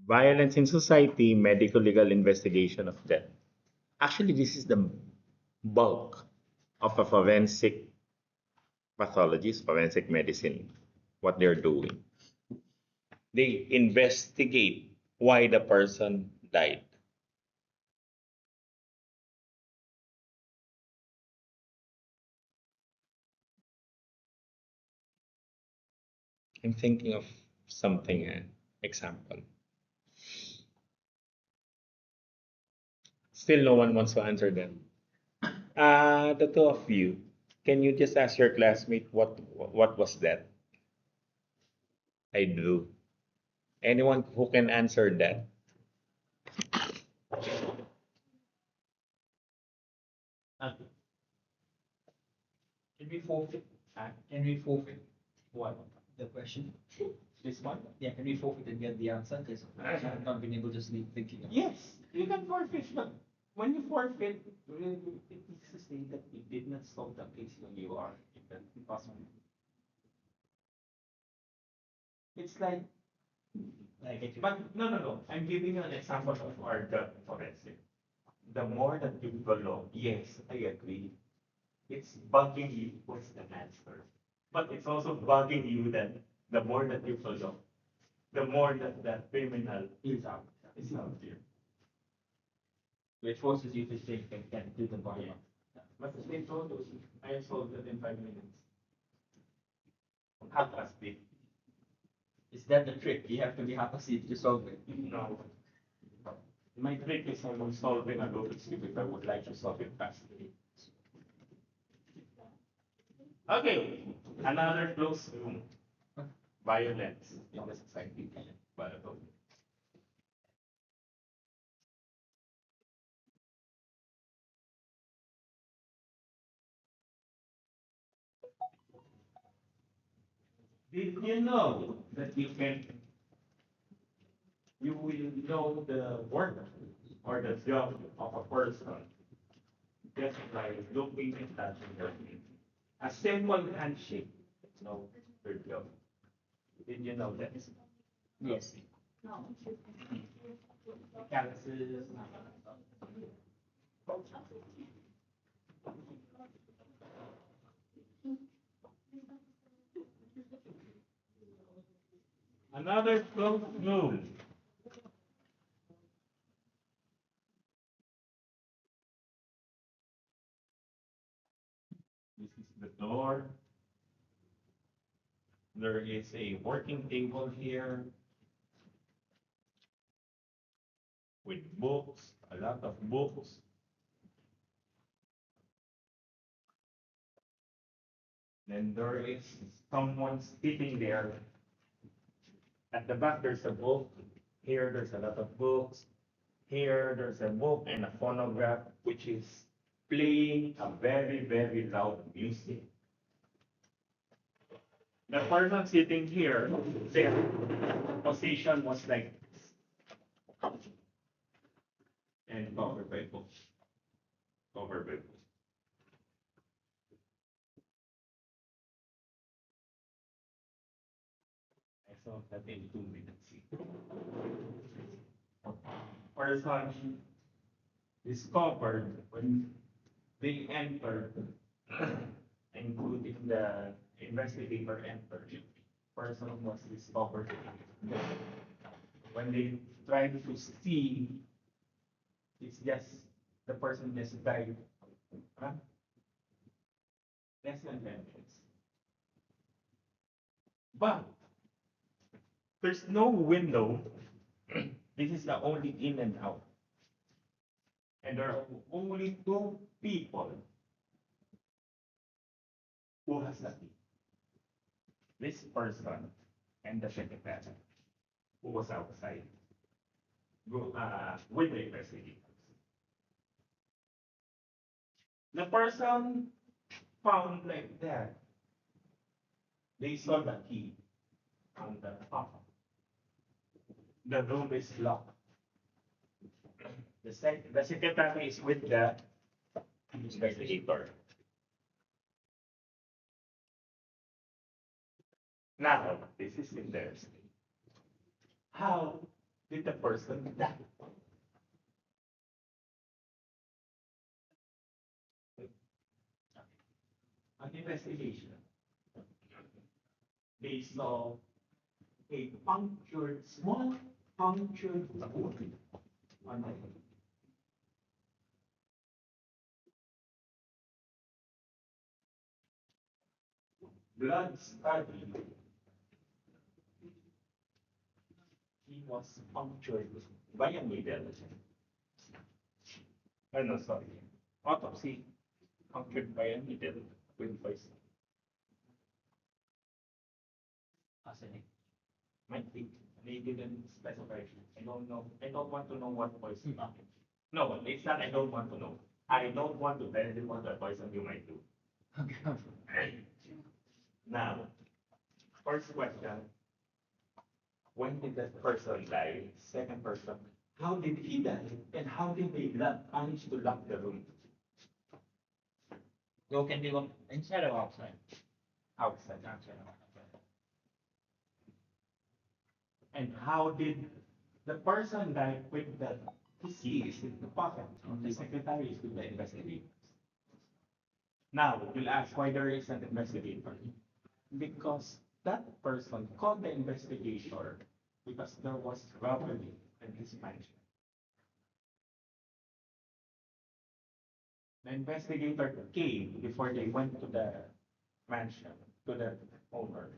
Violence in society, medical legal investigation of death. Actually, this is the bulk of a forensic pathologist, forensic medicine, what they're doing. They investigate why the person died. I'm thinking of something, example. Still, no one wants to answer them. The two of you, can you just ask your classmate what was that? I do. Anyone who can answer that? Uh, can we forfeit? Can we forfeit what? The question? This one? Yeah, can we forfeit and get the answer? Because I've not been able to sleep thinking about it. Yes, you can forfeit, but when you forfeit, it needs to say that you did not solve the case when you are in that impossible. It's Like, it, but no, no, no. I'm giving you an example of our gut forensic. The more that you follow, yes, I agree. It's bugging you what's the answer. But it's also bugging you that the more that you follow, the more that that criminal is out there. which forces you to think and can do the bottom Yeah. up. But as they told us, I solved it in 5 minutes. Half as big. Is that the trick? You have to be half asleep to solve it. No. My trick is I'm solving a Rubik's Cube if I would like to solve it fastly. Okay, another close room. Violence in the society. Violence. Did you know that you will know the work or the job of a person just by looking at that person? A simple handshake, no, their job. Did you know that? Yes. Calluses. Another closed room. This is the door. There is a working table here with books, a lot of books. Then there is someone sitting there. At the back, there's a book. Here, there's a lot of books. Here, there's a book and a phonograph, which is playing a very, very loud music. The person sitting here, their position was like this, and covered by books. Covered by books. I saw that in 2 minutes. Person discovered when they entered, including the investigator entered, person was discovered. When they tried to see, it's just the person just died. Huh? Less than 10 minutes. But there's no window. This is the only in and out. And there are only two people who has the key. This person and the secretary who was outside with the investigators. The person found like that. They saw the key on the top. The room is locked. The secretary is with the investigator. Now, this is interesting. How did the person die? An investigation. They saw a punctured, small punctured wound on the head. Blood study. He was punctured by a needle. No, sorry. Autopsy punctured by a needle with poison. Arsenic. Might be. They didn't specify. I don't know. I don't want to know what poison. No, it's not. I don't want to know. I don't want to tell you what the poison you might do. Now, first question. When did that person die? Second person. How did he die? And how did they manage to lock the room? So can we look inside or outside? Outside. Outside. And how did the person die with the keys in the pocket? The secretary is with the investigators. Now, you'll ask why there is an investigator. Because that person called the investigator because there was robbery in his mansion. The investigator came before they went to the mansion, to the owner.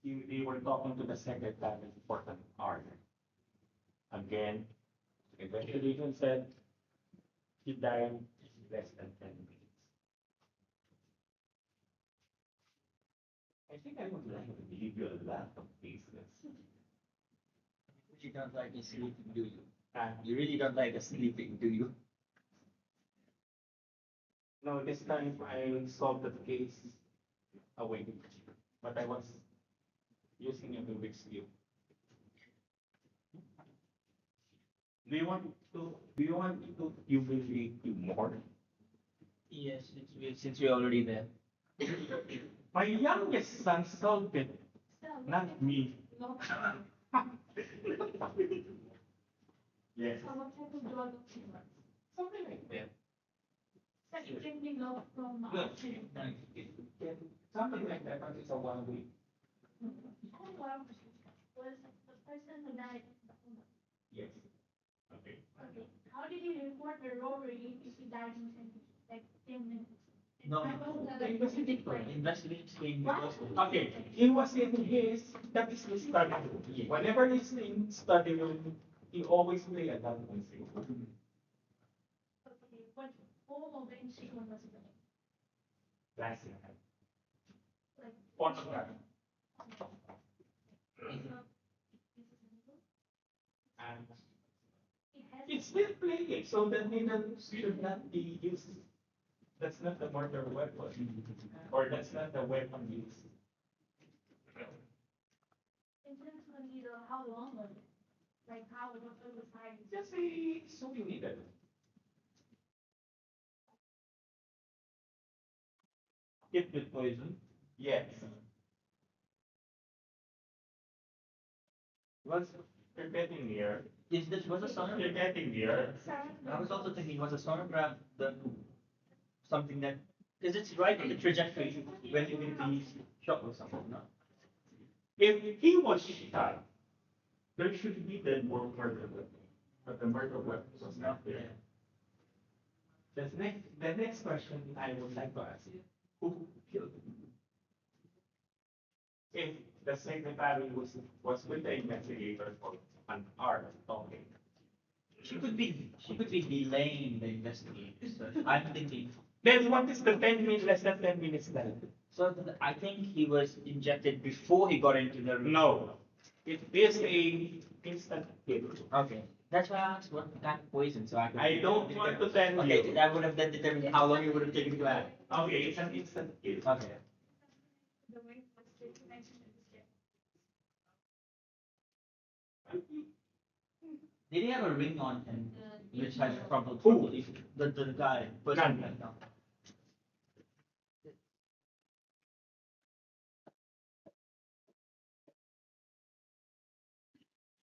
They were talking to the secretary for an hour. Again, the investigation said he died in less than 10 minutes. I think I would like to give you a lot of cases. You don't like a sleeping, do you? And You really don't like a sleeping, do you? no, this time I solved the case awake, but I was using a Rubik's cube. Do you want to humiliate you more? Yes, since we're already there. My youngest son solved it, not me. Yes, something like that. No, something like that, but it's a 1 week. Yes. Okay. How did you report the robbery if he died in 10 minutes? No, The investigator. investigations came What? because Okay, he was in his, that is his study room. Whenever he's in study room, he always play a lot of music. Okay, what form of instrument was it? Classic. Like, Portugal. And it has. it's still playing, so the needle should not be used. That's not the murder weapon, or that's not the weapon used. In terms of the needle, how long was it? Like how what was the size? Just a sewing needle. tipped with poison. Yes. Once you're getting near, Is this was a you're sonograph? getting near. I was also thinking, was a sonograph something that because it's right in the trajectory when you get the shock or something, no? If he was shot, there should be the more murder weapon, but the murder weapon was not there. The next question I would like to ask you, who killed him? If the secretary was with the investigator for an hour talking, She could be delaying the investigation. I'm thinking. then what is the 10 minutes, less than 10 minutes then? So I think he was injected before he got into the room. No, it is a instant kill. Okay. That's why I asked what kind of poison, so I could. I don't want to tell Okay, you. that would have then determined how long it would have taken to act. Okay, it's an instant kill. Okay. The way it was mentioned in the script. Did he have a ring on him, which had Who? probably the guy? Person. None. No.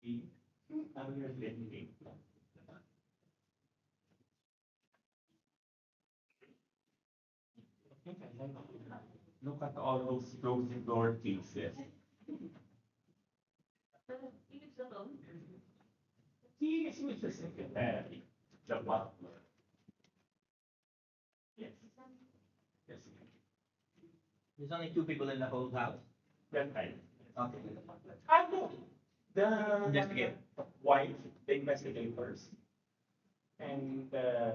How you're living. Look at all those frozen door pieces. He is with the secretary, the butler. Yes. Yes. There's only two people in the whole house. That time. Okay. I know. The Investigate. wife, the investigators, and the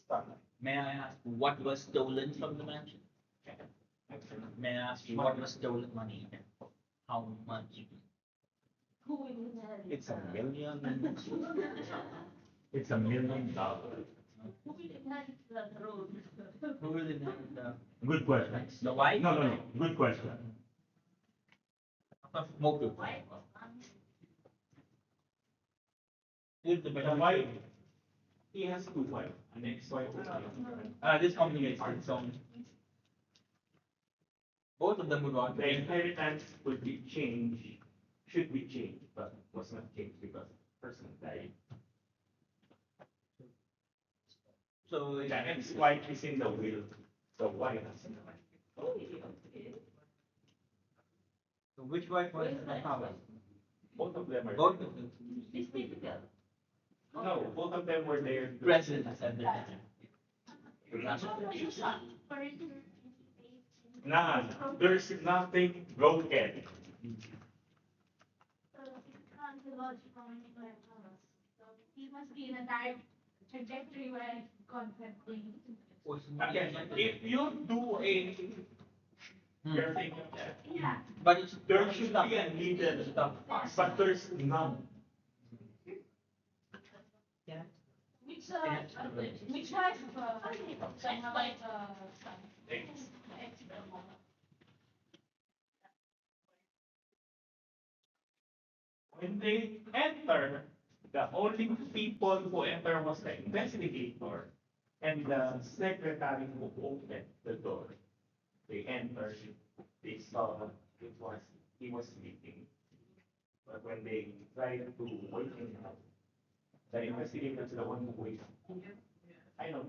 son. May I ask what was stolen from the mansion? May I ask what was stolen money? How much? It's $1 million. It's $1 million. Who will inherit Good question. the wife? No. Good question. Motive. Who's the The wife, he has two wives, an ex-wife. This complicates it. So both of them would want to The be. inheritance would be changed, should be changed, but was not changed because the person died. So The ex-wife is in the will, the wife is in the will. so which wife was in the house? Both of them are. Both of them. No, both of them were there. Presidents and the. None, there's nothing broken. He must be in a direct trajectory where God had things. Again, if you do a, you're thinking that, Yeah. But it's there should be a needed stuff, but there's none. yeah. Which wife, When they enter, the only people who enter was the investigator and the secretary who opened the door. They entered, they saw it was, he was sleeping. But when they tried to wake him up, the investigator is the one who wakes him. I know.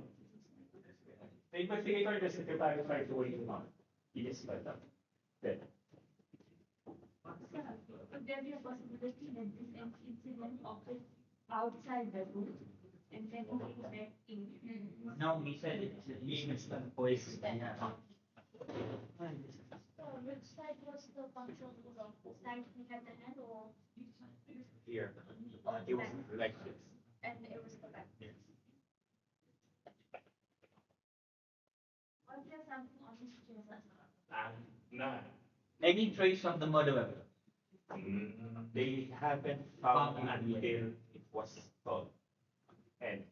The investigator and the secretary tried to wake him up. He just fell up. Dead. Could there be a possibility that this incident occurred outside the room and then came back in? No, he said it's instant poison. Yeah. So which side was the puncture of the side he had the hand or? Here. He was like this. And it was the back. Yes. Was there something on his chest as well? None. Any trace of the murder weapon? They haven't found until it was stolen. And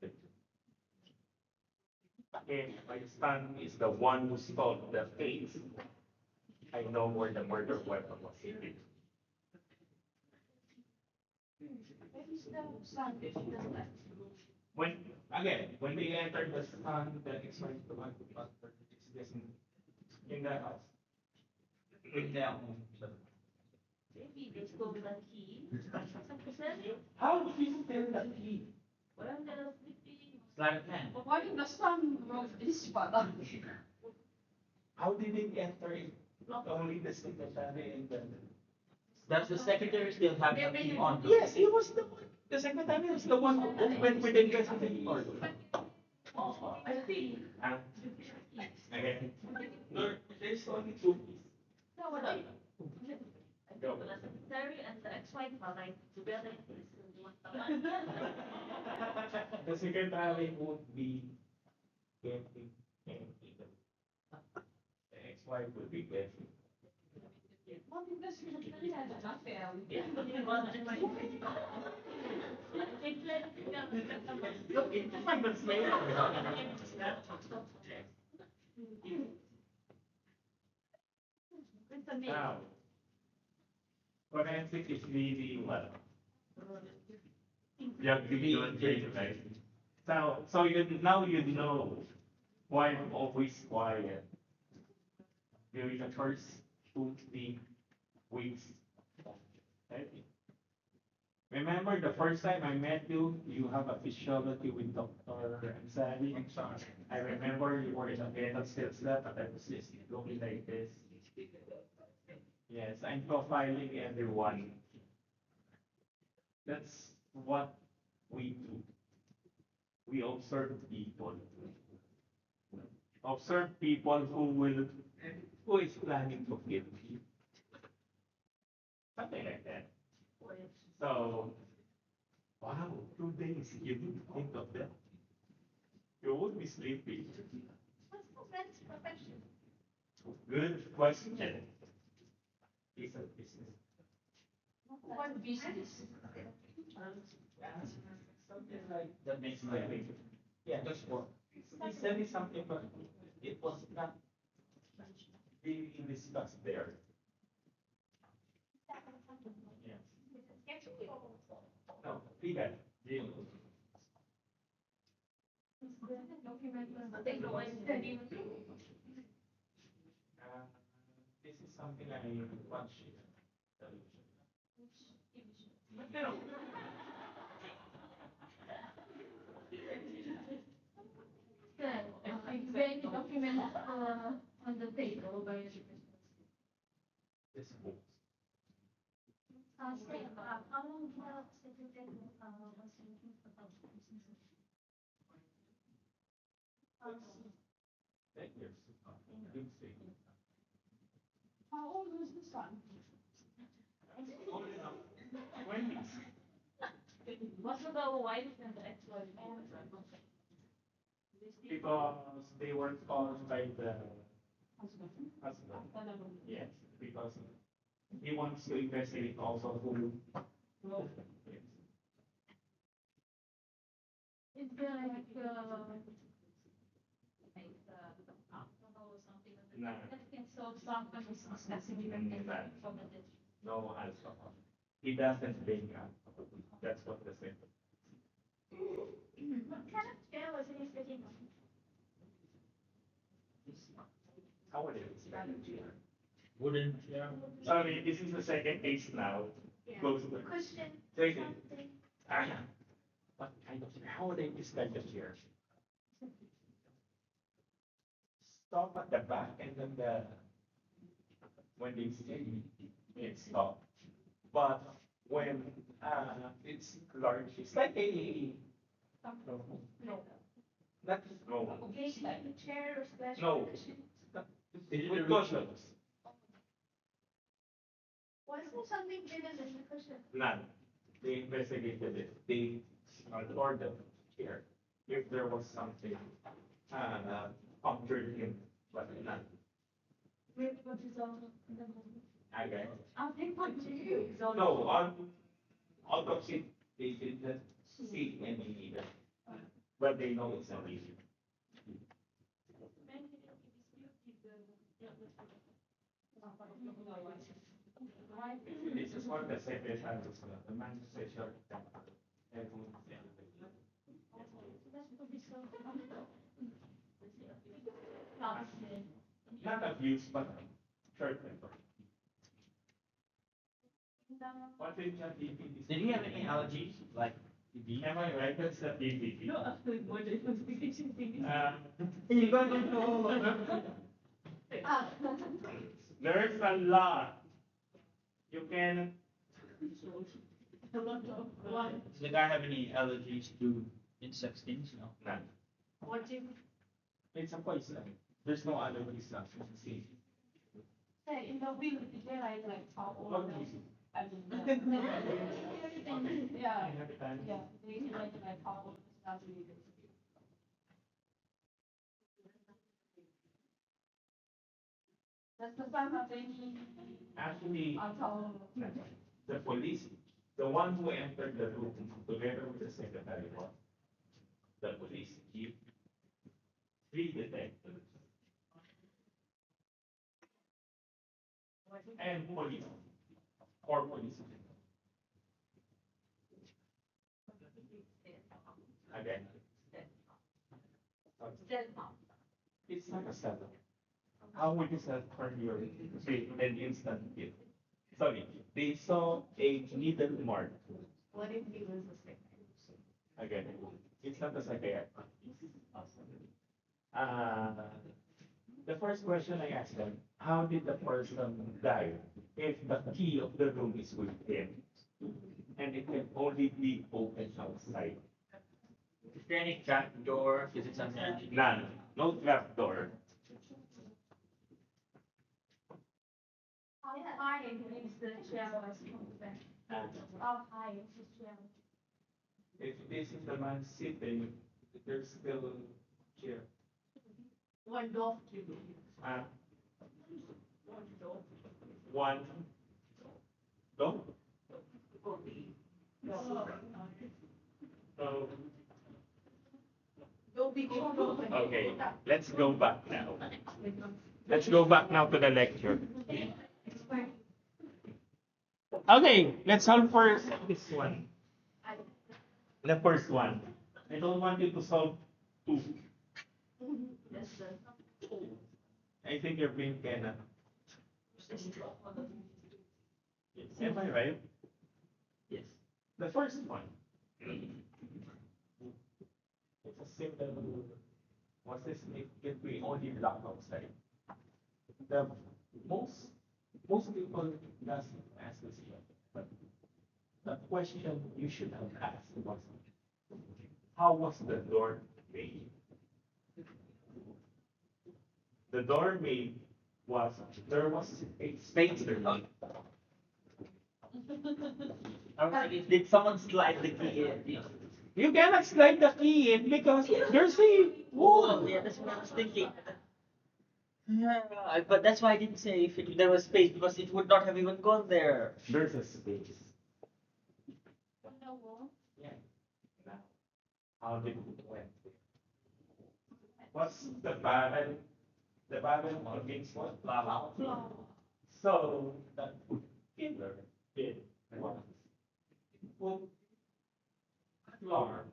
if my son is the one who stole the face, I know where the murder weapon was hidden. Where is the son if he does that? When they entered the son, the ex-wife, the one who pastor, is in the house. In their Maybe they stole the key. How did you steal the key? Well, they were sleeping. sleight of hand. But why the son wrote this father? How did it enter in? Not only the secretary and the. Does the secretary still have the key on? Yes, he was the one. The secretary was the one who opened with the investigator. I think. Again, there's only two keys. No, what I the secretary and the ex-wife are like together in this. The secretary would be getting anything. The ex-wife would be getting. What if the secretary had an affair with him? Look, it's just like the smell. Now, forensic is really what? You have to be doing training, right? So now you know why I'm always quiet during the first 2 3 weeks. Right? Remember the first time I met you, you have a physiology with Dr. Ansari. I'm sorry. I remember you were in a dental sales lab, but I was just looking like this. Yes, I'm profiling everyone. That's what we do. We observe people. Observe people who is planning to kill you. Something like that. So, wow, 2 days, you didn't think of that. You would be sleeping. What's the friend's profession? Good question. It's a business. What business? Something like that makes my way. Yeah, that's what. He said it's something, but it was not being discussed there. Yes. No, legal. Legal. Take the one study. This is something I watch in television. But you know, Is there any document on the table by this book. how long the secretary was looking for business? 10 years. Big thing. How old was the son? Old enough. 20s. What about the wife and the ex-wife? Because they were caused by the Husband. husband. Yes, because he wants to investigate also who. Yes. Is there alcohol or something Nah. that can solve something is discussing from the No alcohol. He doesn't drink alcohol. That's what the same. What kind of chair was he sitting on? How would it be? Wooden chair. Sorry, this is the second case now. Close the Question. Say it. Something. What kind of chair? How would I describe the chair? Stop at the back and then when they say it's stop. But when it's large, it's like a No. not no. Okay, like a chair or special. No. With cushions. Was there something given in the cushion? None. They investigated it. They ignored the chair. If there was something punctured in, but none. What is all the movie? Okay. I'll take one to you. No, on autopsy, they didn't see any, but they know it's a lesion. This is what the secretary was, the manifestation temper. Everyone, yeah. Not abuse, but short temper. What is the DPT? Did he have any allergies? Like TB? Am I right? That's the DPT. No, after what it was vacation thing. You got to know all of them. There's a lot. You can. A lot of one. Does the guy have any allergies to insect stings? No. None. What if, It's a poison. There's no other reason. See. Say, in the will, did they write like how old? What do you see? I mean, yeah, Every time. yeah, they write like how old the staff is. Does the son have any Actually, alcohol? the police, the one who entered the room together with the secretary was the police chief, 3 detectives, and police, 4 police. Again. It's not a setup. How would you set for your say an instant kill? Sorry, they saw a needle mark What if he was a second? Again, it's not a psychiatrist. Uh, the first question I asked them, how did the person die if the key of the room is with him and it can only be opened outside? Is there any trap door? Is it something? None. No trap door. How high is the chair was open? How high is the chair? If this is the man sitting, there's still chair. One door. Uh, one. No? No. Don't be open. Okay, let's go back now. Let's go back now to the lecture. Okay, let's solve first this one. The first one. I don't want you to solve two. Yes, sir. I think your brain cannot. Am I right? Yes. The first one. It's a simple. What's this? It can be only locked outside. The most most people doesn't ask this one, but the question you should have asked was, how was the door made? The door made was there was a space there. Did someone slide the key in? You cannot slide the key in because there's a Oh, wall. yeah, that's what I was thinking. Yeah, but that's why I didn't say if there was space because it would not have even gone there. There's a space. No wall. Yeah. Now, how did it went? What's the barrel? The barrel means what? Flower. So the killer did was put flour.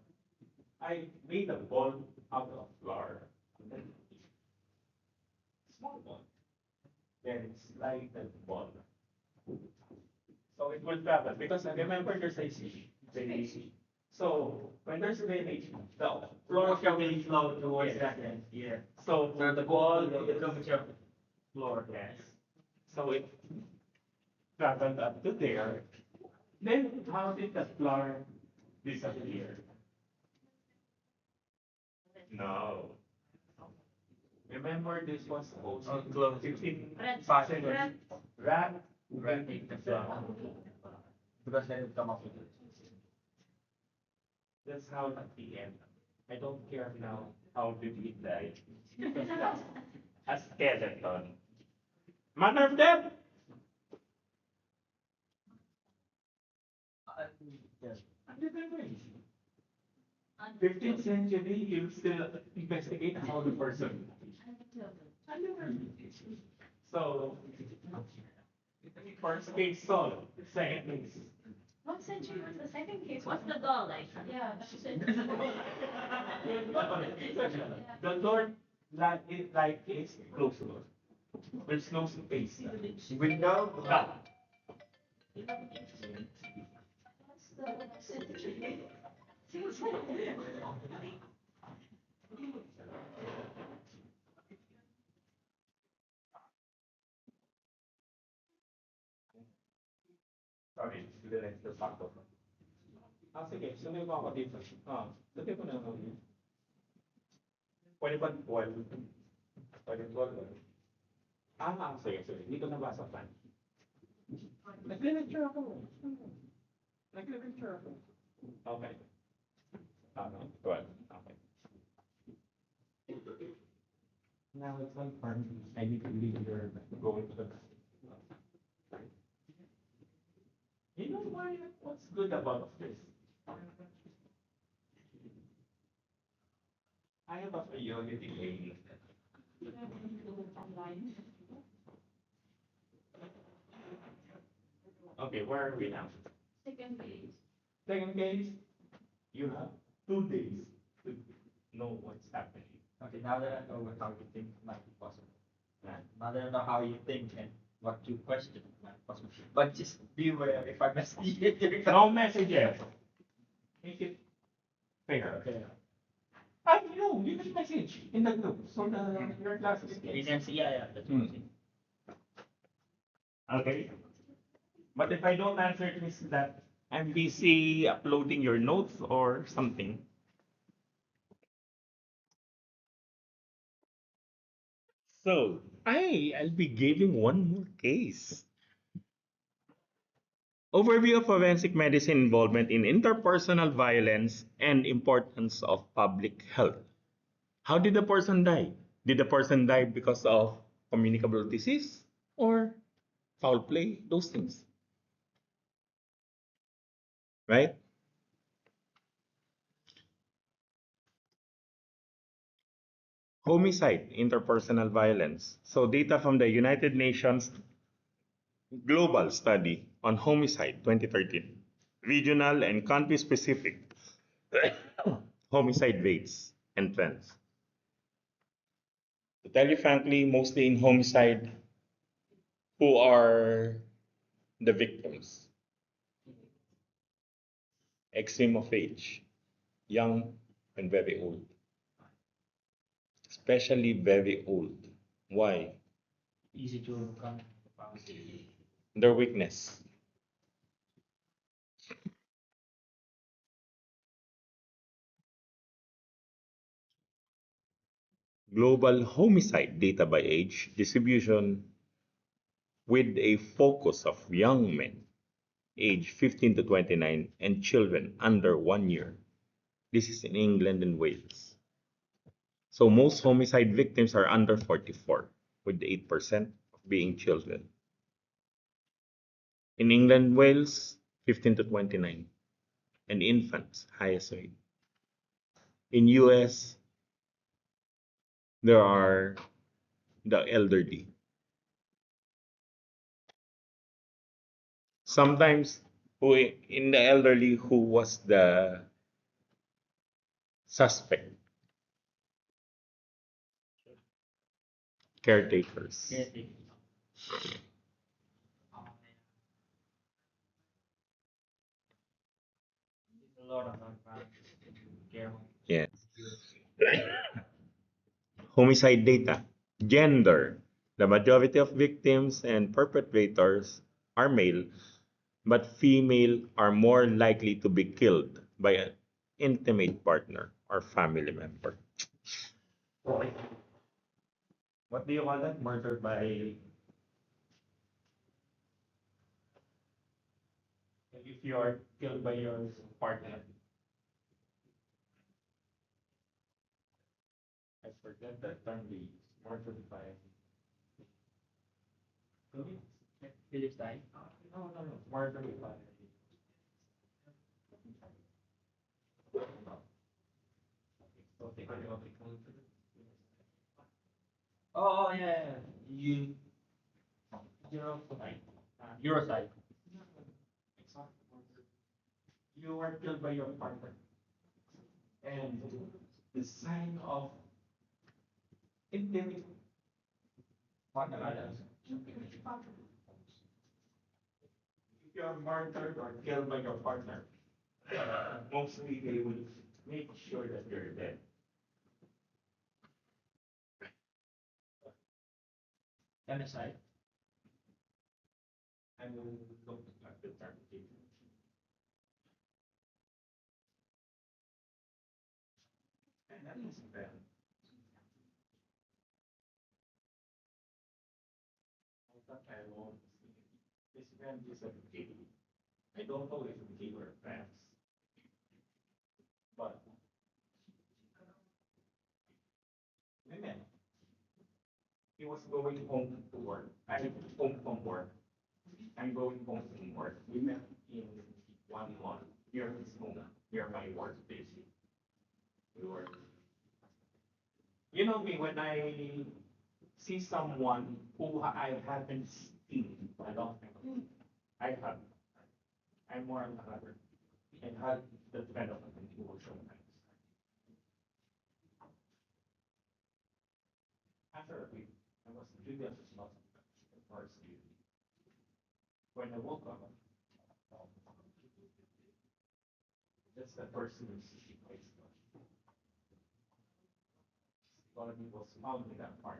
I made a ball out of flour. Small ball. Then slide the ball. So it will travel because remember there's a variation. So when there's a variation, the floor Floor will flow towards Yes. that end. Yeah. So So the ball will become your floor, yes. So it traveled up to there. Then how did the floor disappear? No. Remember this was also close. 15 Rat. passengers. Rat. Wrapping the flower. Because then it come up with it. That's how at the end. I don't care now how did he die. A skeleton. Manner of death. Yes. Under the bridge. 15th century, you still investigate how the person. So, first case solved. Second case. What century was the second case? What's the door like? Yeah, she said. The door like is closed door. There's no space. Window? No. What's the century? Sorry, the factor. Ah, sige, sunod mo ako dito. Ah, lagyan ko na ako. Pwede ba 12? Pwede 12. Sige, sige. Hindi ko nabasa pa. Nag-lecture ako. Nag-lecture ako. Okay. 12. Okay. Now it's like fun. I need to leave here, going to the. You know why? What's good about this? I have a priority lane. Okay, where are we now? Second case. Second case, you have 2 days to know what's happening. Okay, now that I know how you think might be possible. Yeah. Now that I know how you think and what you question. But just beware if I mess it. No messages. Make it fair. Okay. I know, you can message in the group so your classes You can can see, yeah, that's what I'm saying. Okay. But if I don't answer, it means that I'm busy uploading your notes or something. So I'll be giving one more case. Overview of forensic medicine involvement in interpersonal violence and importance of public health. How did the person die? Did the person die because of communicable disease or foul play? Those things, right? Homicide, interpersonal violence. So data from the United Nations Global Study on Homicide 2013, regional and country specific homicide rates and trends. To tell you frankly, mostly in homicide, who are the victims? Extreme of age, young and very old, especially very old. Why? Easy to overcome. Their weakness. Global homicide data by age distribution with a focus of young men aged 15 to 29 and children under 1 year. This is in England and Wales. So most homicide victims are under 44, with 8% of being children. In England and Wales, 15 to 29, and infants, highest rate. In US, there are the elderly. Sometimes who in the elderly who was the suspect, caretakers. Caretaking. A lot of care. Yeah. Homicide data. Gender. The majority of victims and perpetrators are male, but female are more likely to be killed by an intimate partner or family member. What do you call that? Murder by. If you are killed by your partner. I forget that term we use. Murder by. Phillips died. No, no, no. Murder by. Oh, yeah, yeah. You, Eurocide. Euroside. It's not murder. You were killed by your partner. And the sign of intimate Partner. if you're murdered or killed by your partner, mostly they will make sure that you're dead. MSI. I will look at the term. And that is bad. I thought I won't see it. This band is a gay. I don't know if gay or trans, but women. He was going home to work. I mean, home from work. I'm going home from work. We met in one month near his home, near my workplace. We were, you know me, when I see someone who I haven't seen a long time, I hug. I'm more of a hugger. And hug the kind of emotional things. After a week, I was really not the first year. When I woke up, that's the first news I saw. Body was found in that park.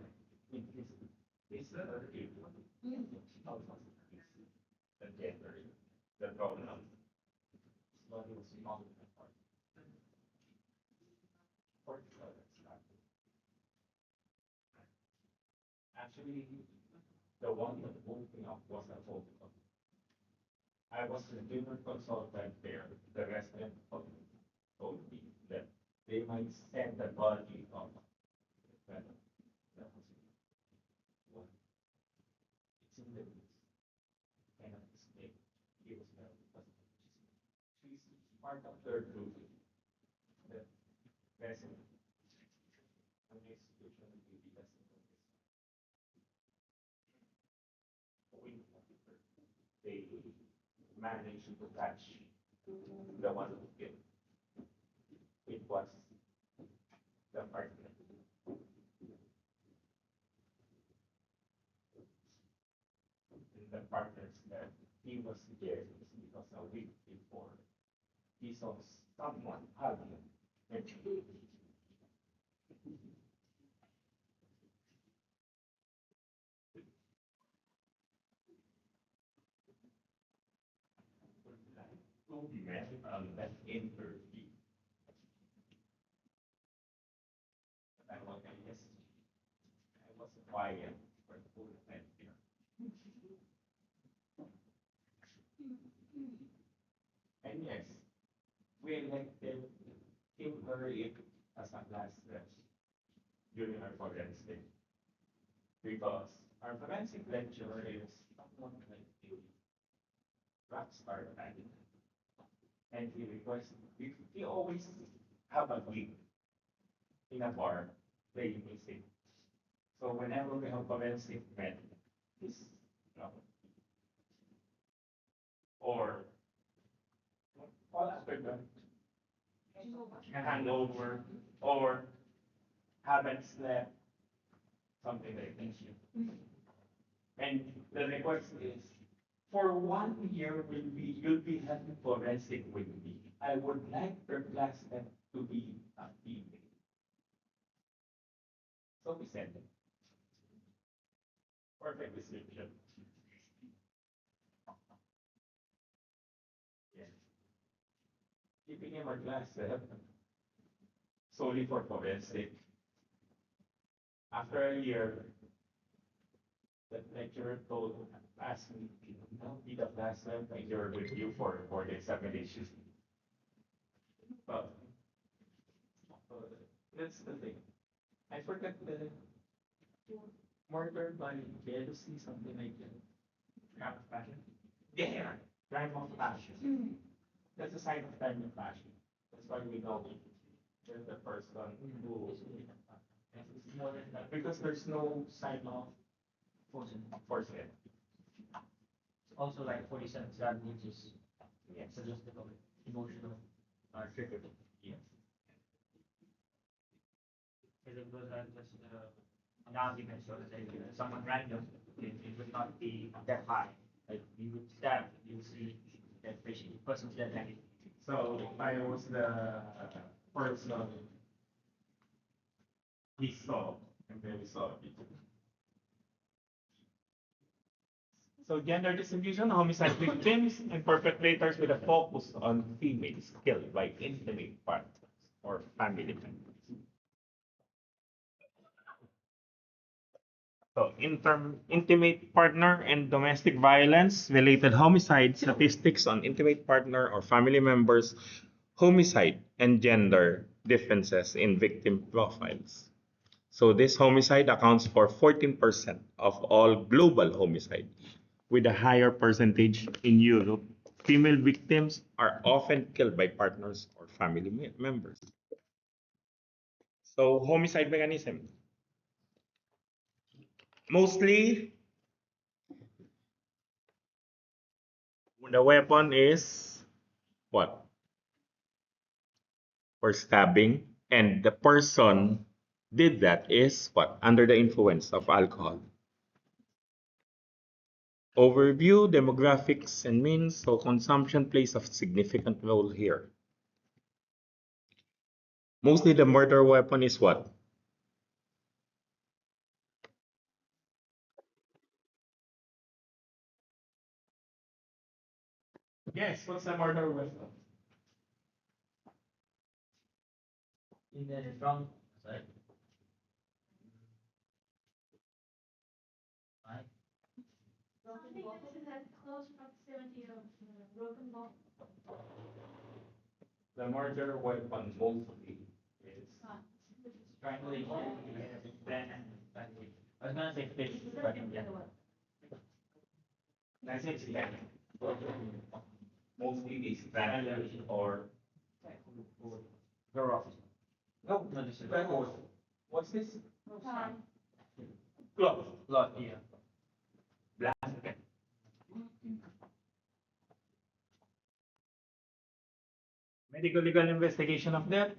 In his area. The gender, the pronoun. Body was found in that park. Actually, the one that woke me up was a photo. I was a junior consultant there. The resident told me that they might send the body of the that was what it's in the news. Kind of mistake. He was there. She's part of their group. The resident an institution will be less they managed to catch the one who killed. It was the partner. And the partner said he was scared because a week before he saw someone hugging and two men on that interview. I was yes, I was quiet for the full time here. And yes, we elected him or it as a class rep during our forensic because our forensic lecturer is someone like a rock star fan. And he requested, we always have a gig in a bar playing music. So whenever we have forensic men, this, you know, or all after that, hangover, or haven't slept, something like that. And the request is, for 1 year you'll be having forensic with me. I would like your classmate to be a female. So we sent it. Perfect description. Yes. He became a class rep solely for forensic. After a year, the lecturer asked me, I'll be the class rep lecturer with you for the examination. But that's the thing. I forgot the murder by jealousy, something like that. Crime of passion. Yeah, crime of passion. That's a sign of crime of passion. That's why we know there's the person who more than that because there's no sign of force it. Also, like 47 sad which is Yes. suggestible, emotional, trigger. Yes. Because it was just an argument, so that like, someone random, it would not be that high. Like you would stab, you would see that person's dead like So I was the person he saw and then we saw it. So gender distribution, homicide victims, and perpetrators with a focus on females killed by intimate partners or family members. So intimate partner and domestic violence related homicide statistics on intimate partner or family members, homicide and gender differences in victim profiles. So this homicide accounts for 14% of all global homicide, with a higher percentage in Europe. Female victims are often killed by partners or family members. So homicide mechanism. Mostly the weapon is what? For stabbing. And the person did that is what? Under the influence of alcohol. Overview, demographics, and means. So consumption plays a significant role here. Mostly the murder weapon is what? Yes, what's the murder weapon? In the front side. Right? Something that has close proximity of broken bone. The murder weapon mostly is Strangulation. Then, I was gonna say fish, but yeah. that's it. Yeah. Mostly is strangulation or Very often. no, No, this is. what's this? Time. Close. Lot, yeah. Blast. Medical legal investigation of death.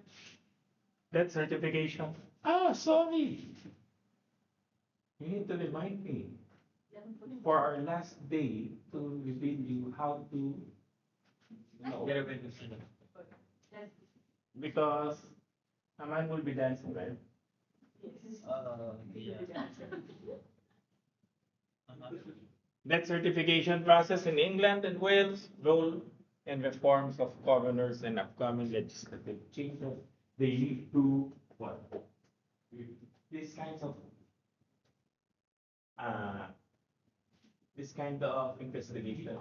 Death certification. Ah, sorry. You need to remind me for our last day to reveal you how to Get away with it. because a man will be dancing, right? Yeah. Death certification process in England and Wales, role and reforms of coroners and upcoming legislative changes. They lead to what? These kinds of uh, this kind of investigation.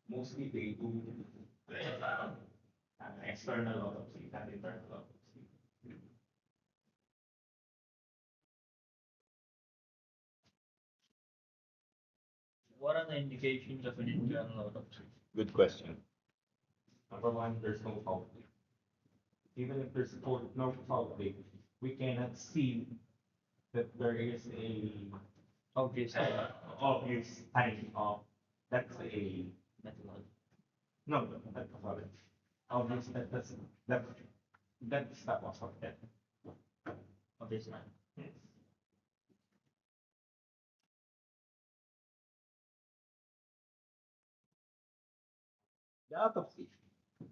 Mostly they do external autopsy, not internal autopsy. What are the indications of an internal autopsy? Good question. Number one, there's no fault. Even if there's no fault, we cannot see that there is a Obvious. obvious sign of that's a Methodology. no, that's pathology. Obvious that that's the cause of death. Obvious. Yes. The autopsy.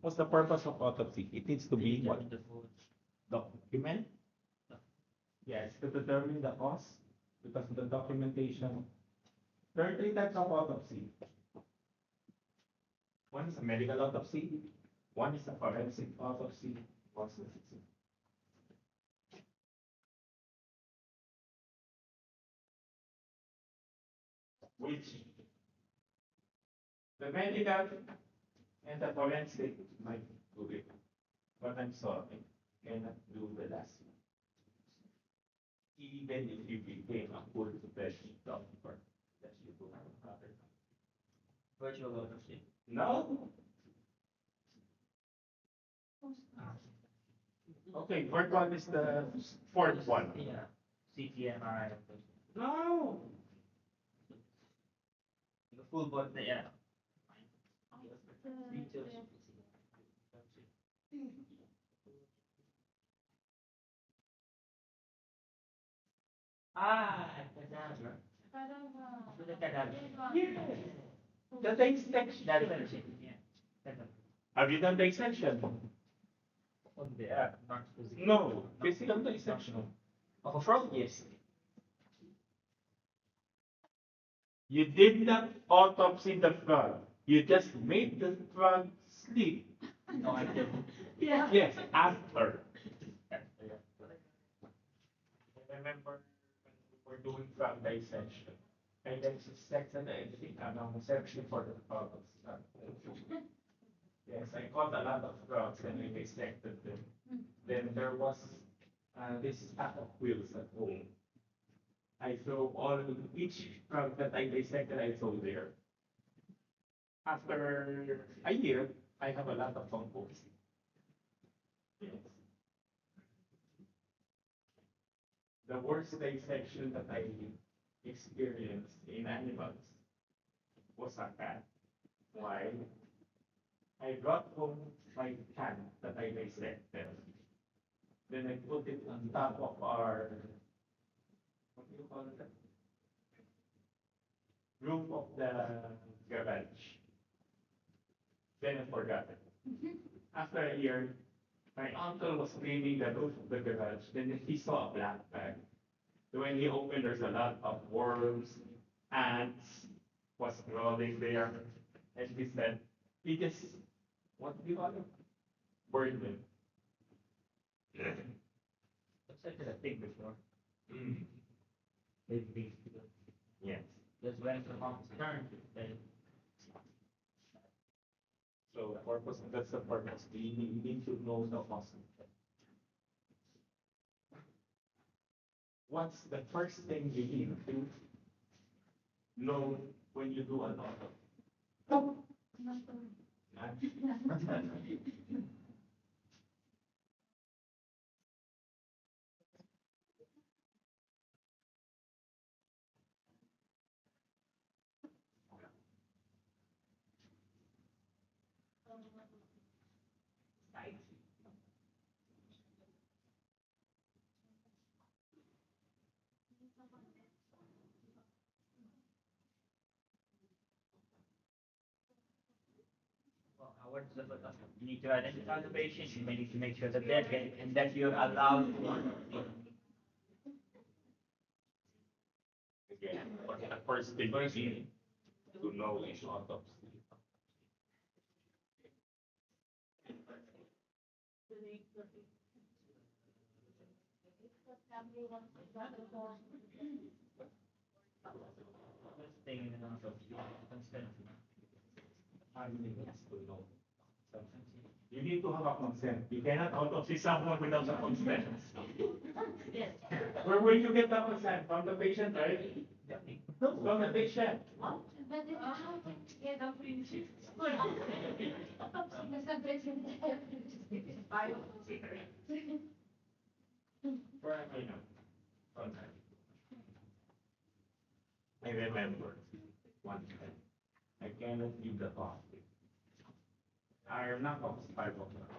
What's the purpose of autopsy? It needs to be what? The food. Document? Yes, to determine the cause, because the documentation. There are three types of autopsy. One is a medical autopsy, one is a forensic autopsy, one is which the medical and the forensic might do it, but I'm sorry, cannot do the last one. Even if you became a full-fledged doctor, that you do have another. Virtual autopsy. No. Okay, fourth one is the fourth one. Yeah. CT, MRI. No. The full body, yeah. Ah, cadaver. After the cadaver. Yes. The dissection. That's what I'm saying, yeah. Cadaver. Have you done dissection? On the air, not physical. No, physical dissection. Of a frog, yes. You did not autopsy the frog. You just made the frog sleep. No, I didn't. Yeah. Yes, after. I remember when we were doing frog dissection. I dissected everything searching for the frogs. Yes, I caught a lot of frogs and I dissected them. Then there was this stack of quills at home. I threw each frog that I dissected, I threw there. After a year, I have a lot of compost. Yes. The worst dissection that I experienced in animals was a cat. Why? I brought home my cat that I dissected. Then I put it on top of our, what do you call it? roof of the garage. Then I forgot it. After a year, my uncle was cleaning the roof of the garage. Then he saw a black bag. When he opened, there's a lot of worms, ants was crawling there. And he said, he just, what do you call it? Burned them. Looks like there's a pig before. Mm. Maybe. Yes. Just when the mom's turn, then So purpose, that's the purpose. You need to know the cause. What's the first thing you need to know when you do an auto? well, hours of you need to identify the patient, you may need to make sure that they're getting, and that you're allowed to. Again, what's the first thing you need to know is autopsy? First thing, consent. I mean, yes to know. You need to have a consent. You cannot autopsy someone without a consent. Where will you get the consent? From the patient, right? No, from the patient. But it's how to get a free shift. Mr. President, For a minute. Okay. I remember one time. I cannot leave the hospital. I'm not off 5 o'clock.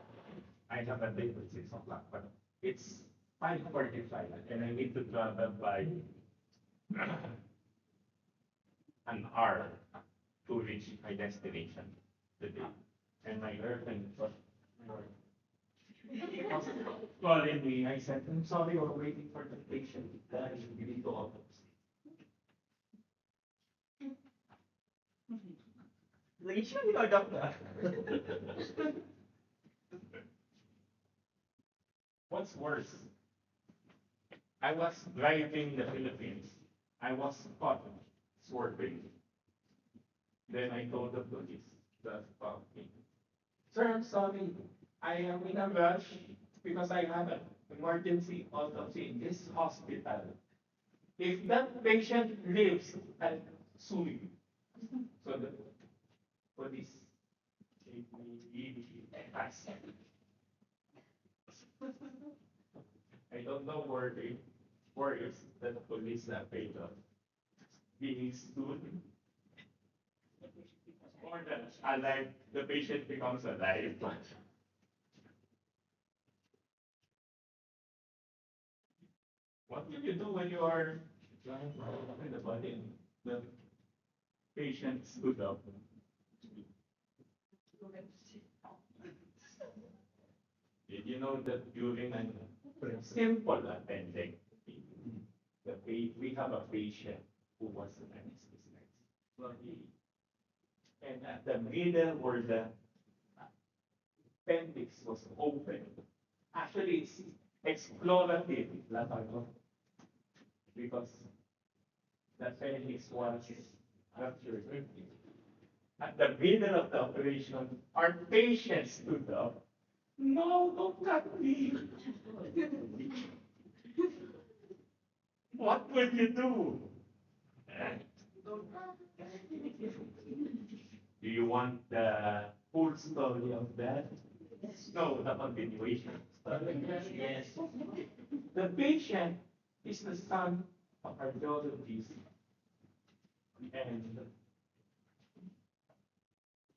I have a date at 6 o'clock, but it's 5:45 and I need to travel by an hour to reach my destination today. And my girlfriend was calling me. I said, I'm sorry, we're waiting for the patient. We need to autopsy. Like, you sure you know doctor? What's worse? I was driving in the Philippines. I was caught swerving. Then I told the police that stopped me. Sir, I'm sorry. I am in a rush because I have an emergency autopsy in this hospital. If that patient lives, I'll sue you. So the police gave me advice. I don't know where is the police that paid off being sued. More than alive, the patient becomes alive. What do you do when you are lying in the body and the patient stood up? Did you know that during a simple appendectomy, we have a patient who was an anesthetist. And at the middle where the appendix was open, actually it's explorative, because the appendix was ruptured. At the middle of the operation, our patient stood up. No, don't cut me. What will you do? Do you want the full story of that? No, the continuation story. Yes. The patient is the son of our geologist. And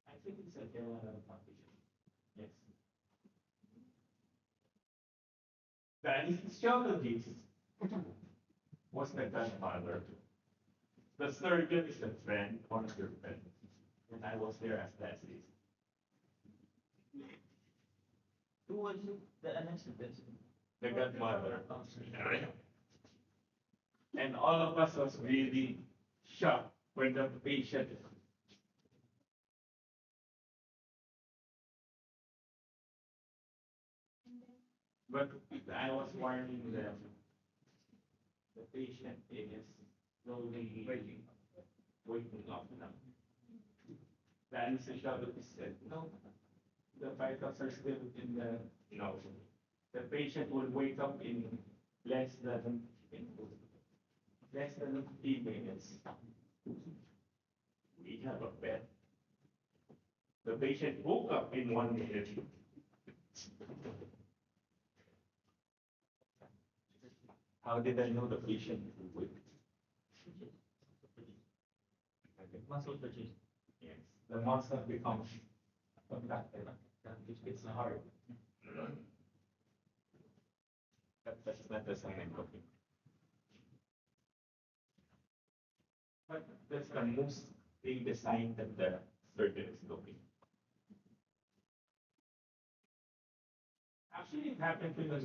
I think it's a general population. Yes. The anesthesiologist was the grandfather The surgeon is a friend, one of your friends, and I was there as the assistant. Who was the anesthetist? The godmother. And all of us was really shocked when the patient. But I was warning them. The patient is slowly waking up now. The anesthesiologist said, no, the vitals are still in the, the patient will wake up in less than in less than 15 minutes. We have a bed. The patient woke up in 1 minute. How did I know the patient would wake? Muscle twitches. Yes, the muscle becomes contracted. It's hard. That's not the sign I'm looking. But that's the most thing the sign that the surgeon is looking. Actually, it happened to us.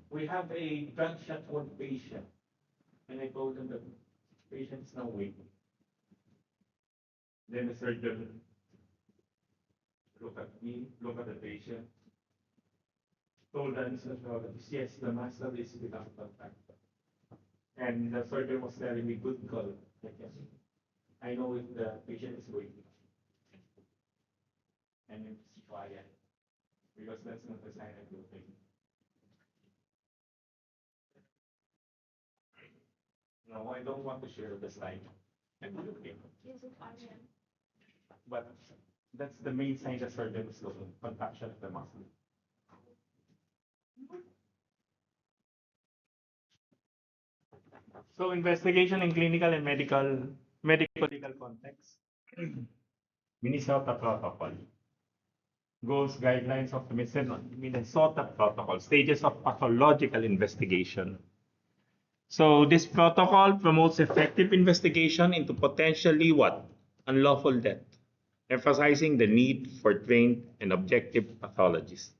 We have a gunshot wound patient, and I told them the patient's not waking. Then the surgeon looked at me, looked at the patient, told the anesthesiologist, yes, the muscle is without contact. And the surgeon was telling me, good call. Like, yes, I know if the patient is waking. And it's quiet, because that's not the sign of looking. No, I don't want to share the slide. I'm looking. Yes, it's REM. But that's the main sign the surgeon is looking, contraction of the muscle. So investigation in clinical and medical legal context. Minnesota Protocol. Goals, guidelines of the Minnesota Protocol, stages of pathological investigation. So this protocol promotes effective investigation into potentially what? Unlawful death, emphasizing the need for trained and objective pathologists.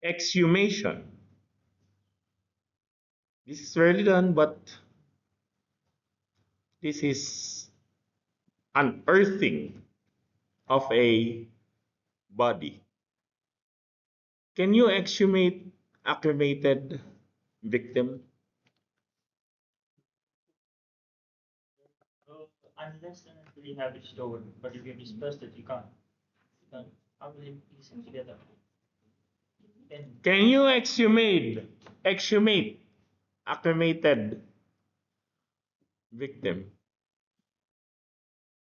Exhumation. This is rarely done, but this is unearthing of a body. Can you exhumate a cremated victim? Unless and until you have it stolen, but if you dispersed it, you can't. How will you piece it together? And Can you exhumate a cremated victim?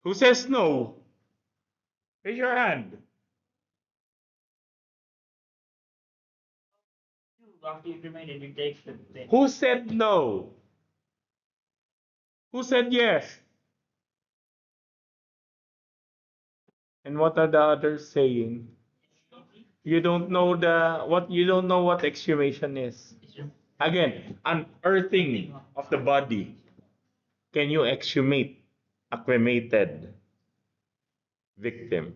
Who says no? Raise your hand. after you cremate it, you take the thing. Who said no? Who said yes? And what are the others saying? You don't know what exhumation is. Again, unearthing of the body. Can you exhumate a cremated victim?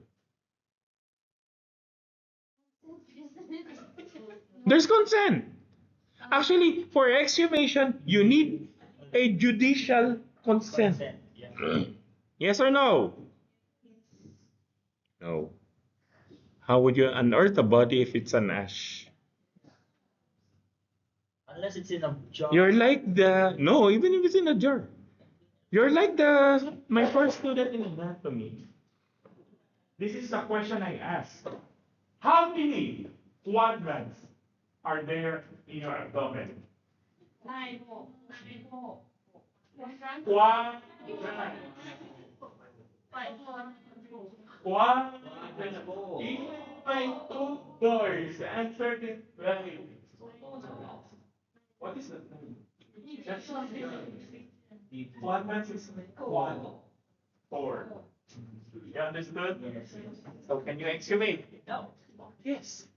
There's consent. Actually, for exhumation, you need a judicial consent. Yeah. Yes or no? No. How would you unearth a body if it's an ash? Unless it's in a jar. You're like the no, even if it's in a jar. You're like the my first student in anatomy. This is the question I asked. How many quadrants are there in your abdomen? 9 4. 9 4. Quadrant. Quadrant. Even my two doors answered it right. What is that? That's not the quadrants is quad. 4. You understood? So can you exhumate? No. Yes.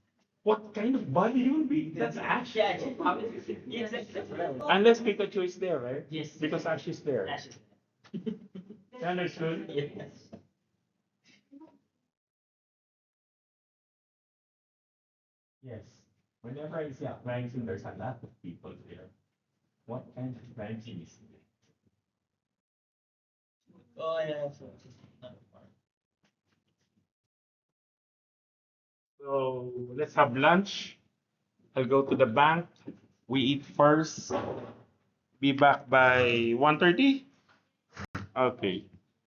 What kind of body you will be? That's Ash. Yeah, obviously. Yes, that's right. Unless Pikachu is there, right? Yes. Because Ash is there. Ash is Understood? yes. Yes. Whenever I see a crime scene, there's a lot of people there. What kind of crime scene is it? Oh, yeah. So let's have lunch. I'll go to the bank. We eat first. Be back by 1:30. Okay.